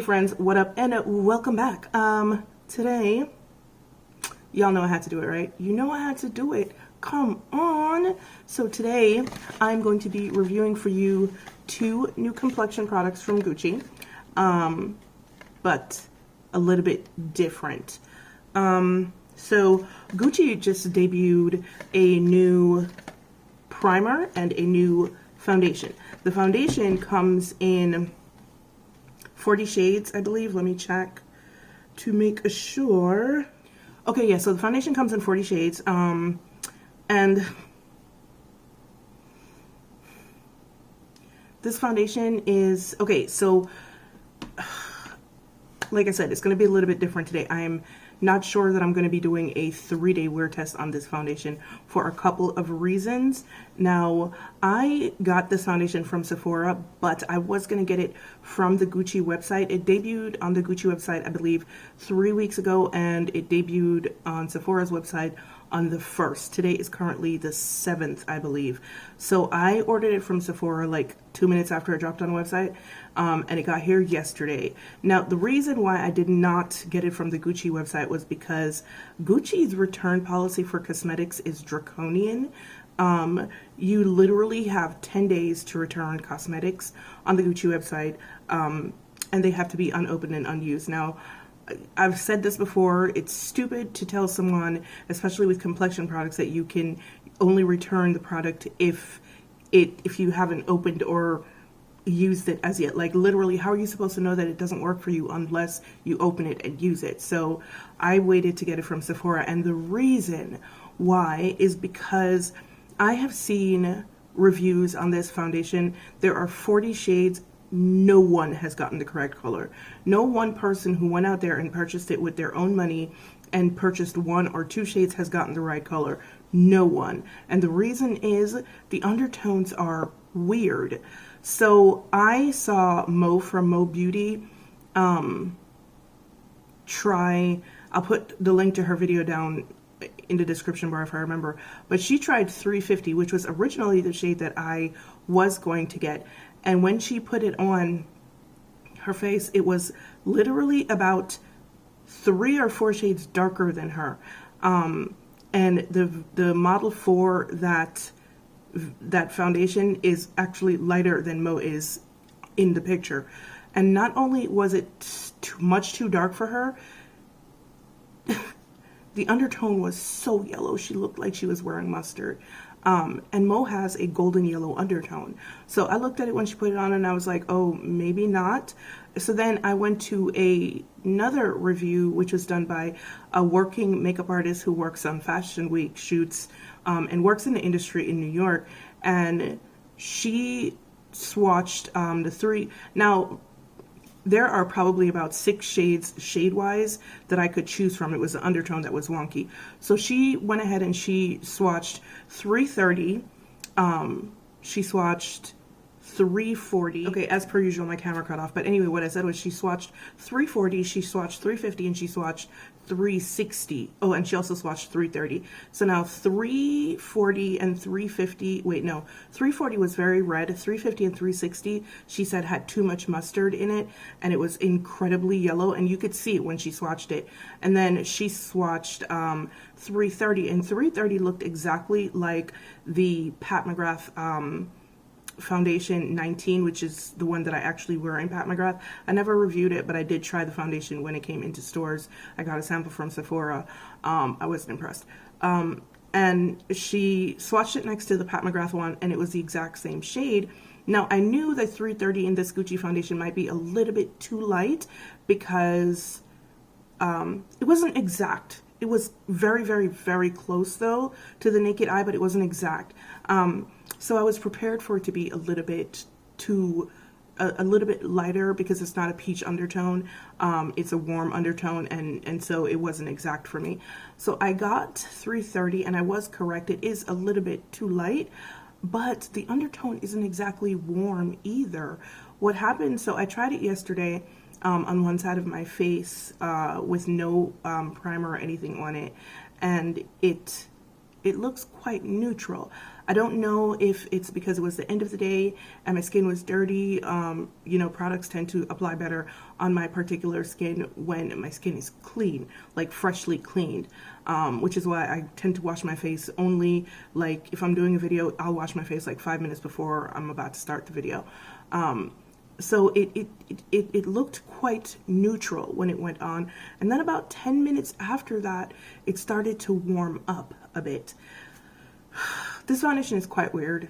friends, what up, and welcome back. Today, y'all know I had to do it, right? You know I had to do it. Come on. So today, I'm going to be reviewing for you 2 new complexion products from Gucci, but a little bit different. So Gucci just debuted a new primer and a new foundation. The foundation comes in 40 shades, I believe. Let me check to make sure. Okay, yeah, so the foundation comes in 40 shades. And this foundation is, okay, so like I said, it's going to be a little bit different today. I'm not sure that I'm going to be doing a 3-day wear test on this foundation for a couple of reasons. Now, I got this foundation from Sephora, but I was going to get it from the Gucci website. It debuted on the Gucci website, I believe, 3 weeks ago, and it debuted on Sephora's website on the 1st. Today is currently the 7th, I believe. So I ordered it from Sephora like 2 minutes after it dropped on the website, and it got here yesterday. Now, the reason why I did not get it from the Gucci website was because Gucci's return policy for cosmetics is draconian. You literally have 10 days to return cosmetics on the Gucci website, and they have to be unopened and unused. Now, I've said this before, it's stupid to tell someone, especially with complexion products, that you can only return the product if you haven't opened or used it as yet. Like, literally, how are you supposed to know that it doesn't work for you unless you open it and use it? So I waited to get it from Sephora, and the reason why is because I have seen reviews on this foundation. There are 40 shades. No one has gotten the correct color. No one person who went out there and purchased it with their own money and purchased 1 or 2 shades has gotten the right color. No one. And the reason is the undertones are weird. So I saw Mo from Mo Beauty try, I'll put the link to her video down in the description bar if I remember, but she tried 350, which was originally the shade that I was going to get. And when she put it on her face, it was literally about 3 or 4 shades darker than her. And the model for that foundation is actually lighter than Mo is in the picture. And not only was it much too dark for her, the undertone was so yellow, she looked like she was wearing mustard. And Mo has a golden yellow undertone. So I looked at it when she put it on and I was like, oh, maybe not. So then I went to another review, which was done by a working makeup artist who works on Fashion Week shoots and works in the industry in New York. And she swatched the 3. Now, there are probably about 6 shades shade-wise that I could choose from. It was the undertone that was wonky. So she went ahead and she swatched 330. She swatched 340. Okay, as per usual, my camera cut off. But anyway, what I said was she swatched 340, she swatched 350, and she swatched 360. Oh, and she also swatched 330. So now 340 and 350, wait, no, 340 was very red. 350 and 360, she said, had too much mustard in it, and it was incredibly yellow, and you could see it when she swatched it. And then she swatched 330, and 330 looked exactly like the Pat McGrath foundation 19, which is the one that I actually wear in Pat McGrath. I never reviewed it, but I did try the foundation when it came into stores. I got a sample from Sephora. I wasn't impressed. And she swatched it next to the Pat McGrath one, and it was the exact same shade. Now, I knew that 330 in this Gucci foundation might be a little bit too light because it wasn't exact. It was very, very, very close, though, to the naked eye, but it wasn't exact. So I was prepared for it to be a little bit lighter because it's not a peach undertone. It's a warm undertone, and so it wasn't exact for me. So I got 330, and I was correct. It is a little bit too light, but the undertone isn't exactly warm either. What happened, so I tried it yesterday on one side of my face with no primer or anything on it, and it looks quite neutral. I don't know if it's because it was the end of the day and my skin was dirty. You know, products tend to apply better on my particular skin when my skin is clean, like freshly cleaned, which is why I tend to wash my face only, like if I'm doing a video, I'll wash my face like 5 minutes before I'm about to start the video. So it looked quite neutral when it went on, and then about 10 minutes after that, it started to warm up a bit. This foundation is quite weird.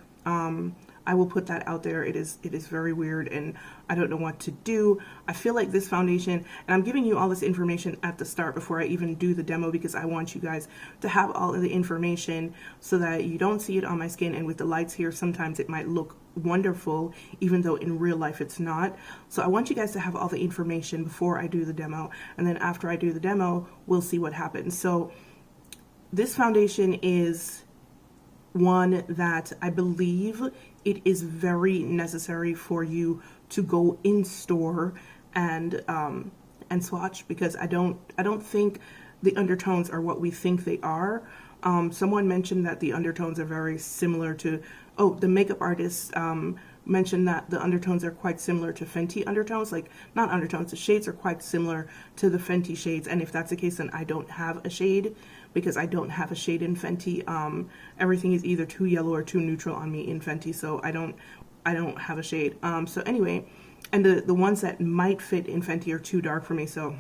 I will put that out there. It is very weird, and I don't know what to do. I feel like this foundation, and I'm giving you all this information at the start before I even do the demo, because I want you guys to have all of the information so that you don't see it on my skin. And with the lights here, sometimes it might look wonderful, even though in real life it's not. So I want you guys to have all the information before I do the demo, and then after I do the demo, we'll see what happens. So this foundation is one that I believe it is very necessary for you to go in store and swatch, because I don't think the undertones are what we think they are. Someone mentioned that the undertones are very similar to, the makeup artist mentioned that the undertones are quite similar to Fenty undertones, like not undertones, the shades are quite similar to the Fenty shades. And if that's the case, then I don't have a shade, because I don't have a shade in Fenty. Everything is either too yellow or too neutral on me in Fenty, so I don't have a shade. So anyway, and the ones that might fit in Fenty are too dark for me, so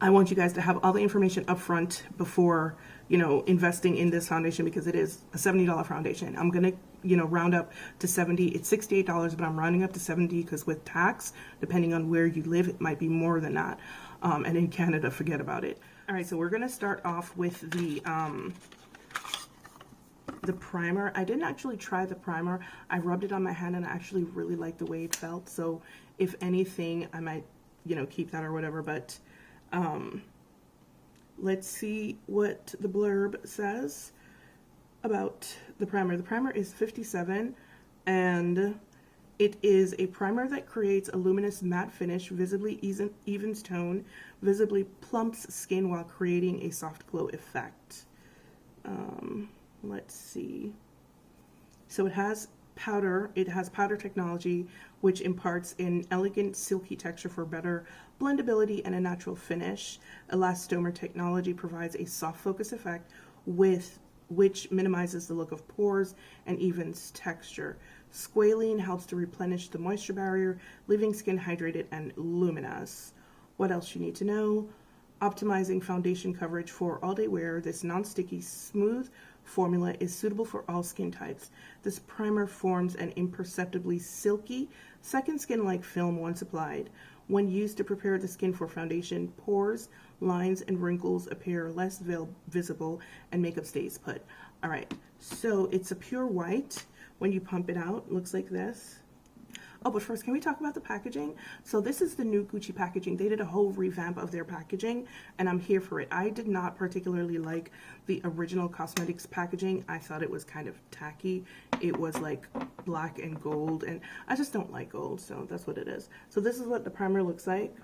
I want you guys to have all the information up front before, you know, investing in this foundation, because it is a $70 foundation. I'm gonna, you know, round up to 70. It's $68, but I'm rounding up to 70 because with tax, depending on where you live, it might be more than that. And in Canada, forget about it. All right, so we're gonna start off with the primer. I didn't actually try the primer. I rubbed it on my hand and I actually really liked the way it felt. So if anything, I might, you know, keep that or whatever, but let's see what the blurb says about the primer. The primer is 57, and it is a primer that creates a luminous matte finish, visibly evens tone, visibly plumps skin while creating a soft glow effect. Let's see. So it has powder technology, which imparts an elegant silky texture for better blendability and a natural finish. Elastomer technology provides a soft focus effect which minimizes the look of pores and evens texture. Squalene helps to replenish the moisture barrier, leaving skin hydrated and luminous. What else you need to know? Optimizing foundation coverage for all-day wear. This non-sticky, smooth formula is suitable for all skin types. This primer forms an imperceptibly silky, second skin-like film once applied. When used to prepare the skin for foundation, pores, lines, and wrinkles appear less visible and makeup stays put. All right, so it's a pure white. When you pump it out, it looks like this. Oh, but first, can we talk about the packaging? So this is the new Gucci packaging. They did a whole revamp of their packaging, and I'm here for it. I did not particularly like the original cosmetics packaging. I thought it was kind of tacky. It was like black and gold, and I just don't like gold, so that's what it is. So this is what the primer looks like.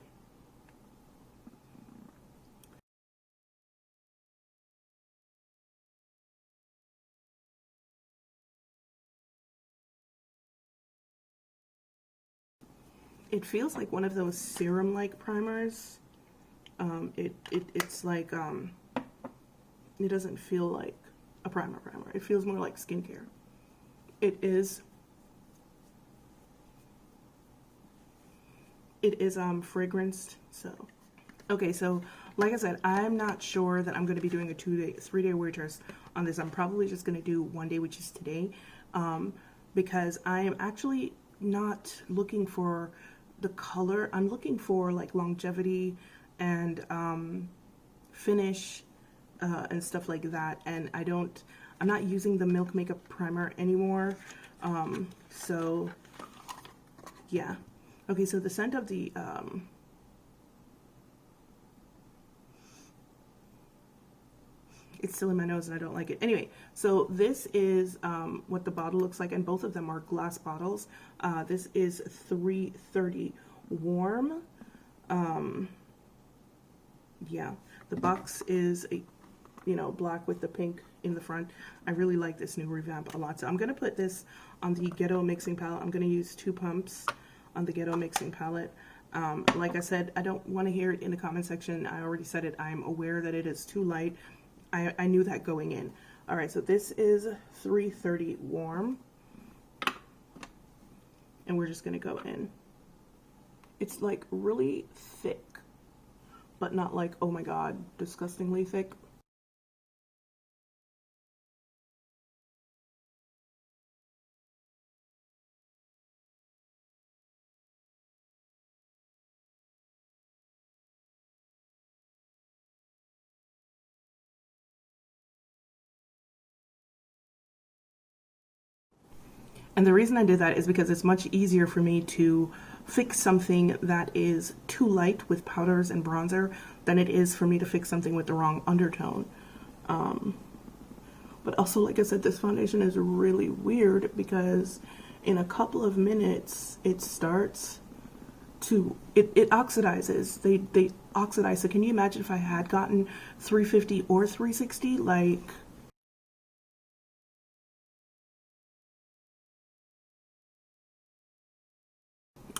It feels like one of those serum-like primers. It's like, it doesn't feel like a primer. It feels more like skincare. It is fragranced, so. Okay, so like I said, I'm not sure that I'm going to be doing a 3-day wear test on this. I'm probably just going to do 1 day, which is today, because I am actually not looking for the color. I'm looking for like longevity and finish and stuff like that. And I'm not using the Milk Makeup Primer anymore. So yeah. Okay, so the scent of the it's still in my nose and I don't like it. Anyway, so this is what the bottle looks like, and both of them are glass bottles. This is 330 warm. Yeah, the box is a you know, black with the pink in the front. I really like this new revamp a lot. So I'm going to put this on the Ghetto mixing palette. I'm going to use 2 pumps on the Ghetto mixing palette. Like I said, I don't want to hear it in the comment section. I already said it. I'm aware that it is too light. I knew that going in. All right, so this is 330 warm. And we're just going to go in. It's like really thick, but not like, oh my God, disgustingly thick. And the reason I did that is because it's much easier for me to fix something that is too light with powders and bronzer than it is for me to fix something with the wrong undertone. But also, like I said, this foundation is really weird because in a couple of minutes it starts to, it oxidizes. They oxidize. So can you imagine if I had gotten 350 or 360? Like,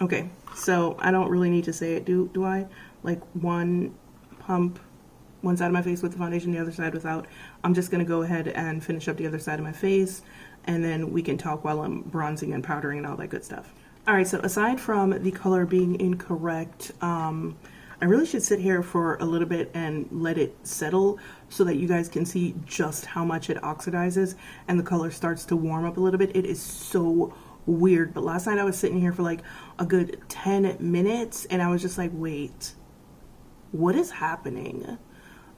okay, so I don't really need to say it, do I? Like, one pump, one side of my face with the foundation, the other side without. I'm just going to go ahead and finish up the other side of my face, and then we can talk while I'm bronzing and powdering and all that good stuff. All right, so aside from the color being incorrect, I really should sit here for a little bit and let it settle so that you guys can see just how much it oxidizes and the color starts to warm up a little bit. It is so weird, but last night I was sitting here for like a good 10 minutes and I was just like, wait, what is happening?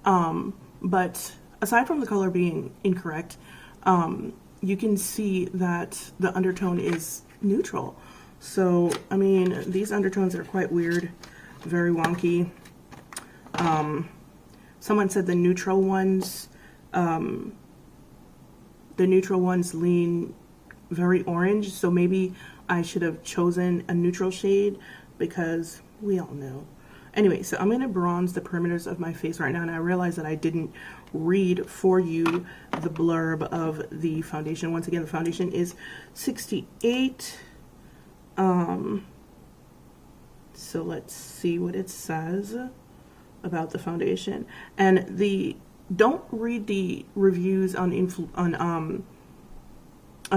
But aside from the color being incorrect, you can see that the undertone is neutral. So, I mean, these undertones are quite weird, very wonky. Someone said the neutral ones lean very orange, so maybe I should have chosen a neutral shade because we all know. Anyway, so I'm going to bronze the perimeters of my face right now, and I realize that I didn't read for you the blurb of the foundation. Once again, the foundation is 68. So let's see what it says about the foundation. And don't read the reviews on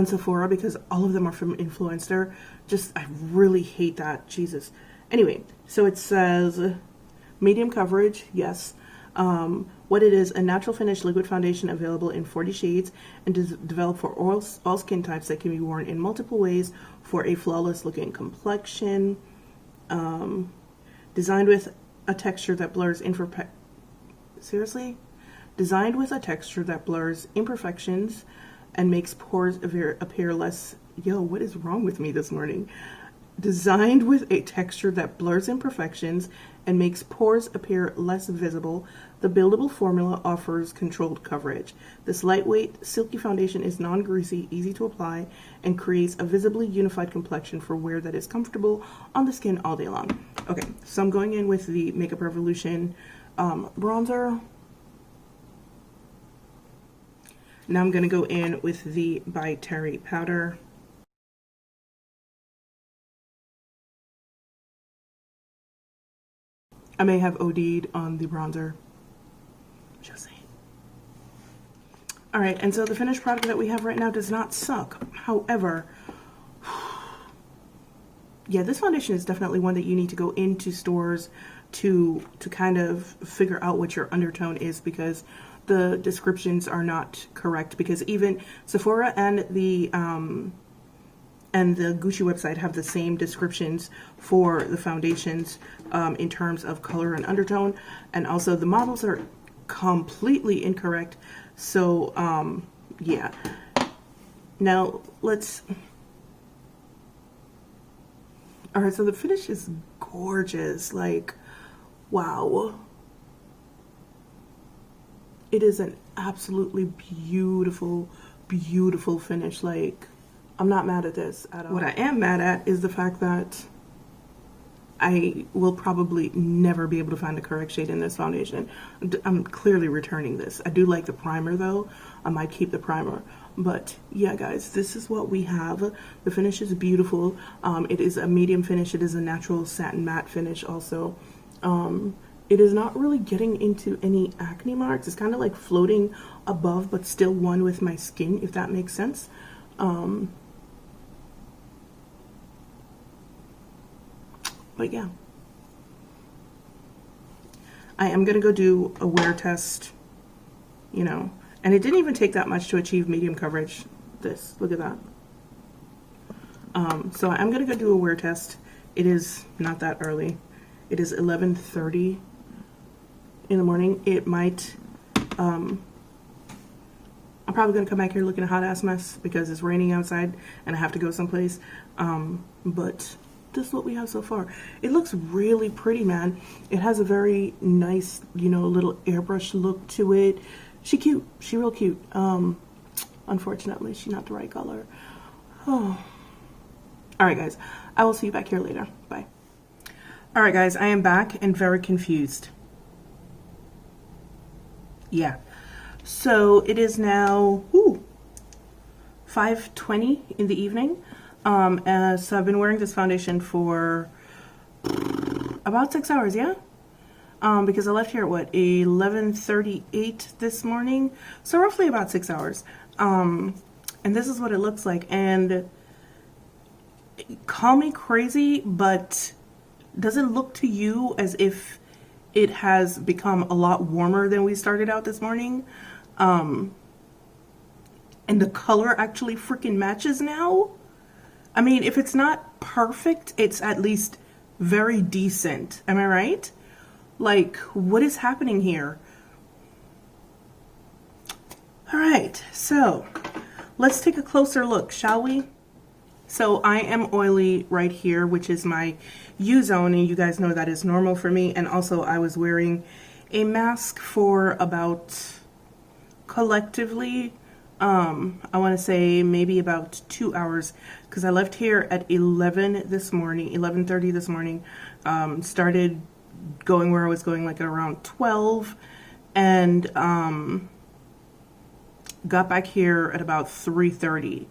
Sephora because all of them are from influencer. I really hate that. Jesus. Anyway, so it says medium coverage, yes. What it is, a natural finish liquid foundation available in 40 shades and is developed for all skin types that can be worn in multiple ways for a flawless looking complexion. Designed with a texture that blurs Designed with a texture that blurs imperfections and makes pores appear less. Yo, what is wrong with me this morning? Designed with a texture that blurs imperfections and makes pores appear less visible, the buildable formula offers controlled coverage. This lightweight, silky foundation is non-greasy, easy to apply, and creates a visibly unified complexion for wear that is comfortable on the skin all day long. Okay, so I'm going in with the Makeup Revolution bronzer. Now I'm going to go in with the By Terry powder. I may have OD'd on the bronzer. Just saying. Alright, and so the finished product that we have right now does not suck. However, yeah, this foundation is definitely one that you need to go into stores to kind of figure out what your undertone is, because the descriptions are not correct. Because even Sephora and the Gucci website have the same descriptions for the foundations in terms of color and undertone, and also the models are completely incorrect. So yeah, now all right, so the finish is gorgeous. Like, wow, it is an absolutely beautiful finish. Like, I'm not mad at this at all. What I am mad at is the fact that I will probably never be able to find the correct shade in this foundation. I'm clearly returning this. I do like the primer though. I might keep the primer. But yeah, guys, this is what we have. The finish is beautiful. It is a medium finish. It is a natural satin matte finish also. It is not really getting into any acne marks. It's kind of like floating above, but still one with my skin, if that makes sense. But yeah, I am gonna go do a wear test, you know, and it didn't even take that much to achieve medium coverage. This, look at that. So I'm gonna go do a wear test. It is not that early. It is 11:30 in the morning. It might, I'm probably gonna come back here looking a hot ass mess because it's raining outside and I have to go someplace. But this is what we have so far. It looks really pretty, man. It has a very nice, you know, little airbrush look to it. She cute. She real cute. Unfortunately, she's not the right color. Oh. All right, guys. I will see you back here later. Bye. All right, guys. I am back and very confused. Yeah. So it is now 5:20 in the evening. So I've been wearing this foundation for about 6 hours, yeah? Because I left here at what, 11:38 this morning? So roughly about 6 hours. And this is what it looks like. And call me crazy, but does it look to you as if it has become a lot warmer than we started out this morning? And the color actually freaking matches now? I mean, if it's not perfect, it's at least very decent. Am I right? Like, what is happening here? All right, so let's take a closer look, shall we? So I am oily right here, which is my U-zone, and you guys know that is normal for me. And also I was wearing a mask for about, collectively, I want to say maybe about 2 hours, because I left here at 11 this morning, 11:30 this morning, started going where I was going like at around 12, and got back here at about 3:30.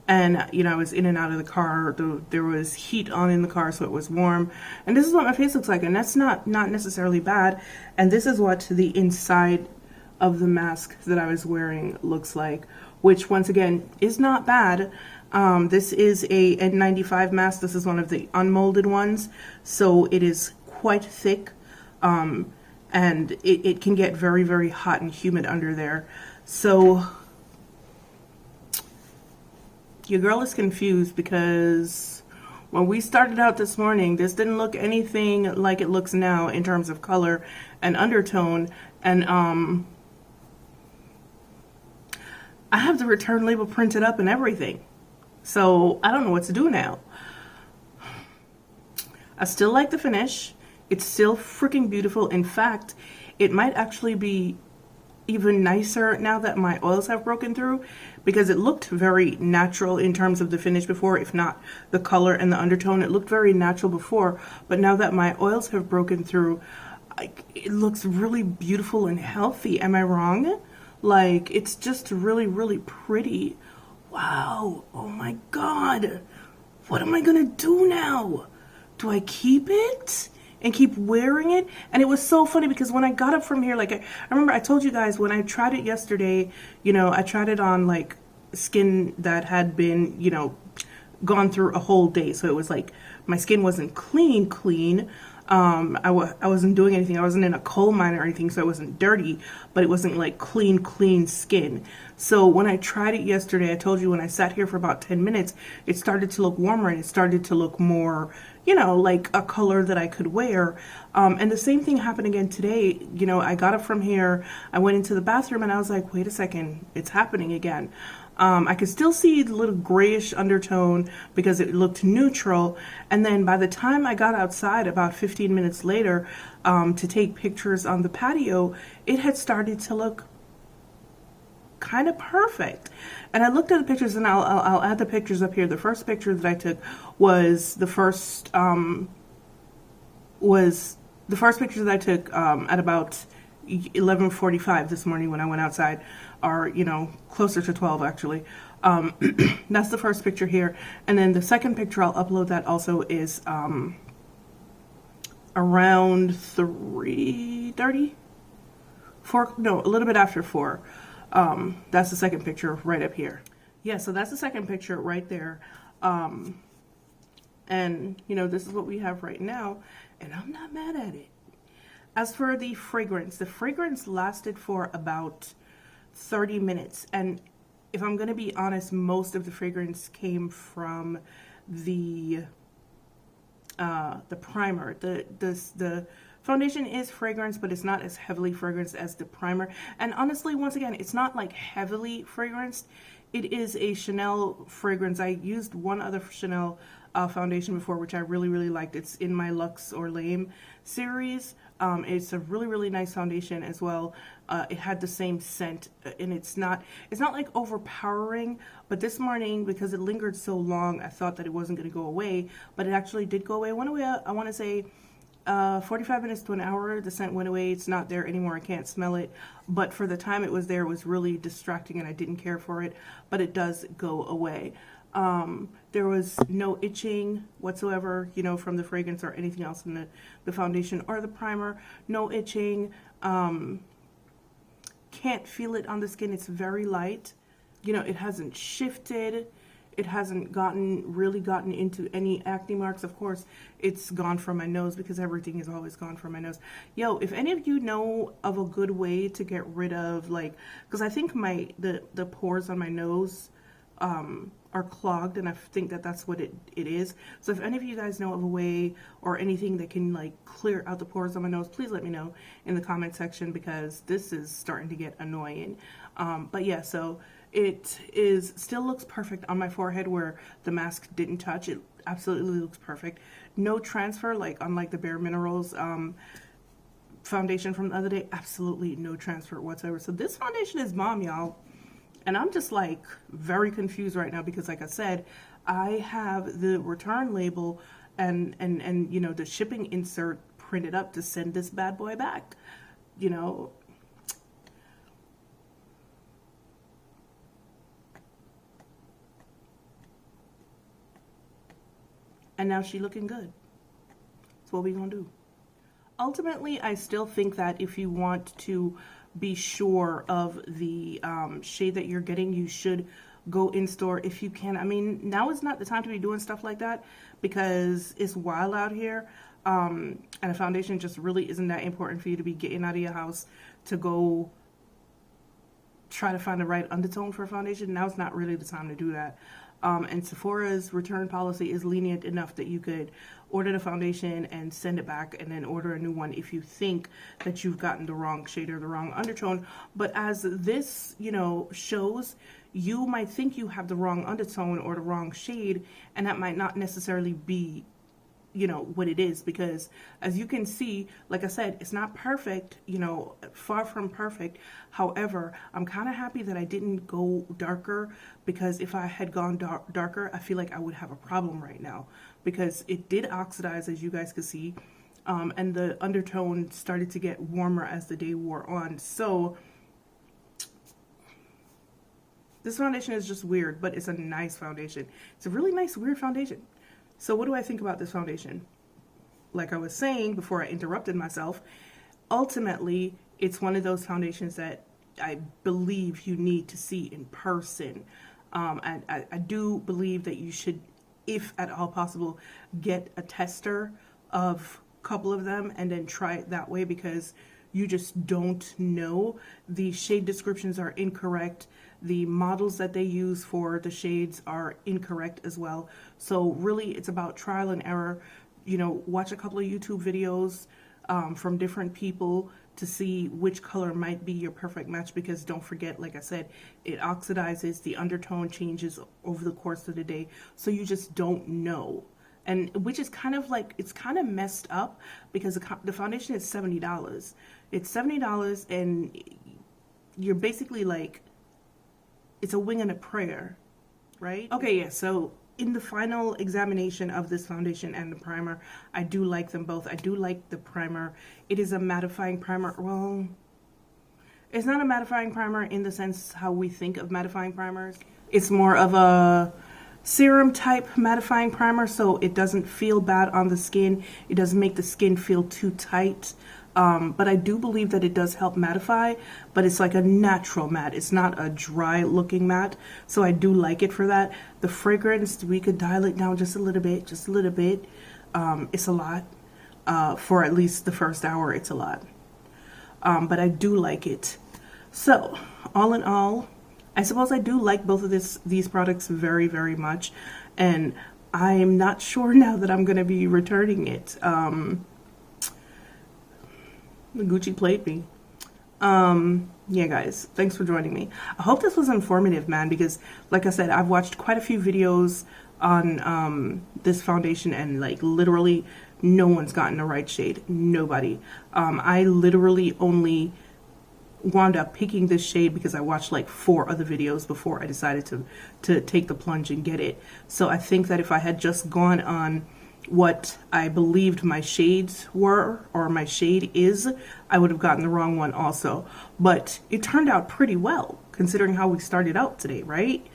And, you know, I was in and out of the car. There was heat on in the car, so it was warm. And this is what my face looks like, and that's not necessarily bad. And this is what the inside of the mask that I was wearing looks like, which once again is not bad. This is a N95 mask. This is one of the unmolded ones, so it is quite thick, and it can get very, very hot and humid under there. So your girl is confused, because when we started out this morning, this didn't look anything like it looks now in terms of color and undertone. And I have the return label printed up and everything. So I don't know what to do now. I still like the finish. It's still freaking beautiful. In fact, it might actually be even nicer now that my oils have broken through, because it looked very natural in terms of the finish before, if not the color and the undertone. It looked very natural before, but now that my oils have broken through, it looks really beautiful and healthy. Am I wrong? Like, it's just really, really pretty. Wow. Oh my God. What am I gonna do now? Do I keep it and keep wearing it? And it was so funny because when I got up from here, like, I remember I told you guys when I tried it yesterday, you know, I tried it on like skin that had been, you know, gone through a whole day. So it was like my skin wasn't clean. I wasn't doing anything. I wasn't in a coal mine or anything, so it wasn't dirty, but it wasn't like clean skin. So when I tried it yesterday, I told you when I sat here for about 10 minutes, it started to look warmer and it started to look more, you know, like a color that I could wear. And the same thing happened again today. You know, I got up from here, I went into the bathroom and I was like, wait a second, it's happening again. I could still see the little grayish undertone because it looked neutral. And then by the time I got outside about 15 minutes later to take pictures on the patio, it had started to look kind of perfect. And I looked at the pictures, and I'll add the pictures up here. The first picture that I took was the first was the first pictures that I took at about 11:45 this morning when I went outside, are, you know, closer to 12 actually. That's the first picture here. And then the second picture I'll upload that also is around 3:30? 4, no, a little bit after 4. That's the second picture right up here. Yeah, so that's the second picture right there. And, you know, this is what we have right now, and I'm not mad at it. As for the fragrance lasted for about 30 minutes. And if I'm going to be honest, most of the fragrance came from the primer. The foundation is fragrance, but it's not as heavily fragranced as the primer. And honestly, once again, it's not like heavily fragranced. It is a Chanel fragrance. I used one other Chanel foundation before, which I really, really liked. It's in my Luxe or Lame series. It's a really, really nice foundation as well. It had the same scent, and it's not like overpowering, but this morning, because it lingered so long, I thought that it wasn't going to go away, but it actually did go away. It went away, I want to say, 45 minutes to an hour. The scent went away. It's not there anymore. I can't smell it, but for the time it was there, it was really distracting, and I didn't care for it, but it does go away. There was no itching whatsoever, you know, from the fragrance or anything else in the foundation or the primer. No itching. Can't feel it on the skin. It's very light. You know, it hasn't shifted. It hasn't really gotten into any acne marks. Of course, it's gone from my nose because everything is always gone from my nose. Yo, if any of you know of a good way to get rid of, like, because I think the pores on my nose are clogged, and I think that that's what it is. So if any of you guys know of a way or anything that can, like, clear out the pores on my nose, please let me know in the comment section, because this is starting to get annoying. But yeah, so it still looks perfect on my forehead where the mask didn't touch. It absolutely looks perfect. No transfer, like unlike the Bare Minerals foundation from the other day. Absolutely no transfer whatsoever. So this foundation is bomb, y'all. And I'm just, like, very confused right now because, like I said, I have the return label and you know, the shipping insert printed up to send this bad boy back, you know. And now she looking good. That's what we gonna do. Ultimately, I still think that if you want to be sure of the shade that you're getting, you should go in store if you can. I mean, now is not the time to be doing stuff like that because it's wild out here, and a foundation just really isn't that important for you to be getting out of your house to go try to find the right undertone for a foundation. Now is not really the time to do that. And Sephora's return policy is lenient enough that you could order the foundation and send it back and then order a new one if you think that you've gotten the wrong shade or the wrong undertone. But as this, you know, shows, you might think you have the wrong undertone or the wrong shade, and that might not necessarily be, you know, what it is, because as you can see, like I said, it's not perfect, you know, far from perfect. However, I'm kind of happy that I didn't go darker, because if I had gone darker, I feel like I would have a problem right now, because it did oxidize, as you guys could see, and the undertone started to get warmer as the day wore on. So this foundation is just weird, but it's a nice foundation. It's a really nice, weird foundation. So what do I think about this foundation? Like I was saying before I interrupted myself, ultimately, it's one of those foundations that I believe you need to see in person. I do believe that you should, if at all possible, get a tester of a couple of them and then try it that way, because you just don't know. The shade descriptions are incorrect. The models that they use for the shades are incorrect as well. So really, it's about trial and error. You know, watch a couple of YouTube videos from different people to see which color might be your perfect match, because don't forget, like I said, it oxidizes, the undertone changes over the course of the day. So you just don't know. And which is kind of like, it's kind of messed up, because the foundation is $70. It's $70, and you're basically like, it's a wing and a prayer, right? Okay, yeah, so in the final examination of this foundation and the primer, I do like them both. I do like the primer. It is a mattifying primer. Well, it's not a mattifying primer in the sense how we think of mattifying primers. It's more of a serum type mattifying primer, so it doesn't feel bad on the skin. It doesn't make the skin feel too tight. But I do believe that it does help mattify, but it's like a natural matte. It's not a dry looking matte, so I do like it for that. The fragrance, we could dial it down just a little bit, just a little bit. It's a lot. For at least the first hour, it's a lot. But I do like it. So, all in all, I suppose I do like both of these products very, very much. And I'm not sure now that I'm going to be returning it. Gucci played me. Yeah, guys, thanks for joining me. I hope this was informative, man, because like I said, I've watched quite a few videos on this foundation, and like literally no one's gotten the right shade. Nobody. I literally only wound up picking this shade because I watched like 4 other videos before I decided to take the plunge and get it. So I think that if I had just gone on what I believed my shades were, or my shade is, I would have gotten the wrong one also. But it turned out pretty well considering how we started out today, right?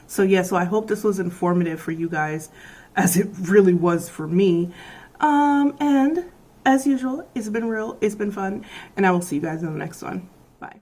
So yeah, so I hope this was informative for you guys, as it really was for me. And as usual, it's been real, it's been fun, and I will see you guys in the next one. Bye.